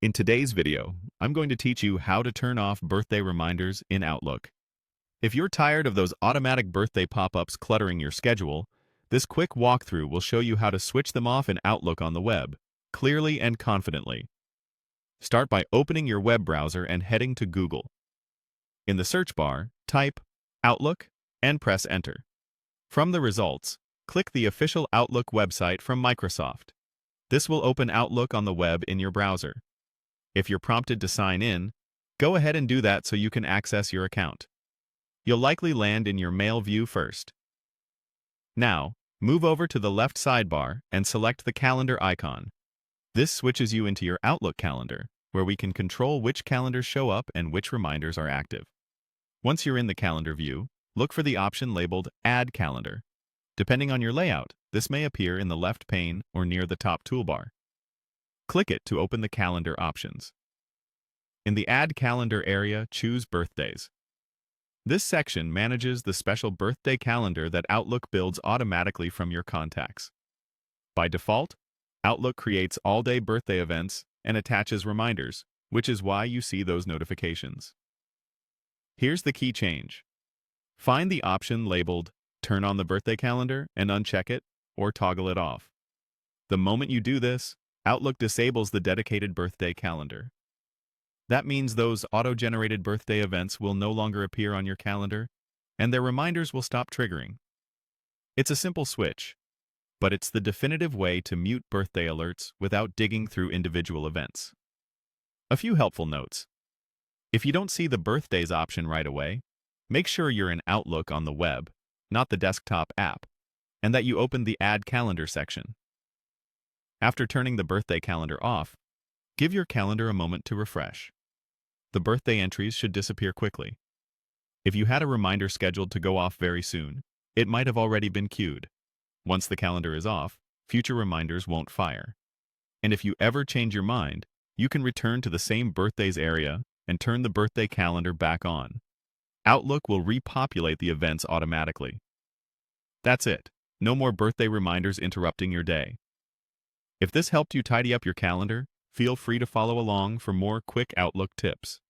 In today's video, I'm going to teach you how to turn off birthday reminders in Outlook. If you're tired of those automatic birthday pop-ups cluttering your schedule, this quick walkthrough will show you how to switch them off in Outlook on the web, clearly and confidently. Start by opening your web browser and heading to Google. In the search bar, type Outlook and press Enter. From the results, click the official Outlook website from Microsoft. This will open Outlook on the web in your browser. If you're prompted to sign in, go ahead and do that so you can access your account. You'll likely land in your Mail view first. Now, move over to the left sidebar and select the calendar icon. This switches you into your Outlook calendar, where we can control which calendars show up and which reminders are active. Once you're in the calendar view, look for the option labeled Add Calendar. Depending on your layout, this may appear in the left pane or near the top toolbar. Click it to open the calendar options. In the Add Calendar area, choose Birthdays. This section manages the special birthday calendar that Outlook builds automatically from your contacts. By default, Outlook creates all-day birthday events and attaches reminders, which is why you see those notifications. Here's the key change. Find the option labeled Turn on the birthday calendar and uncheck it or toggle it off. The moment you do this, Outlook disables the dedicated birthday calendar. That means those auto-generated birthday events will no longer appear on your calendar, and their reminders will stop triggering. It's a simple switch, but it's the definitive way to mute birthday alerts without digging through individual events. A few helpful notes. If you don't see the birthdays option right away, make sure you're in Outlook on the web, not the desktop app, and that you open the Add Calendar section. After turning the birthday calendar off, give your calendar a moment to refresh. The birthday entries should disappear quickly. If you had a reminder scheduled to go off very soon, it might have already been queued. Once the calendar is off, future reminders won't fire. And if you ever change your mind, you can return to the same birthdays area and turn the birthday calendar back on. Outlook will repopulate the events automatically. That's it. No more birthday reminders interrupting your day. If this helped you tidy up your calendar, feel free to follow along for more quick Outlook tips.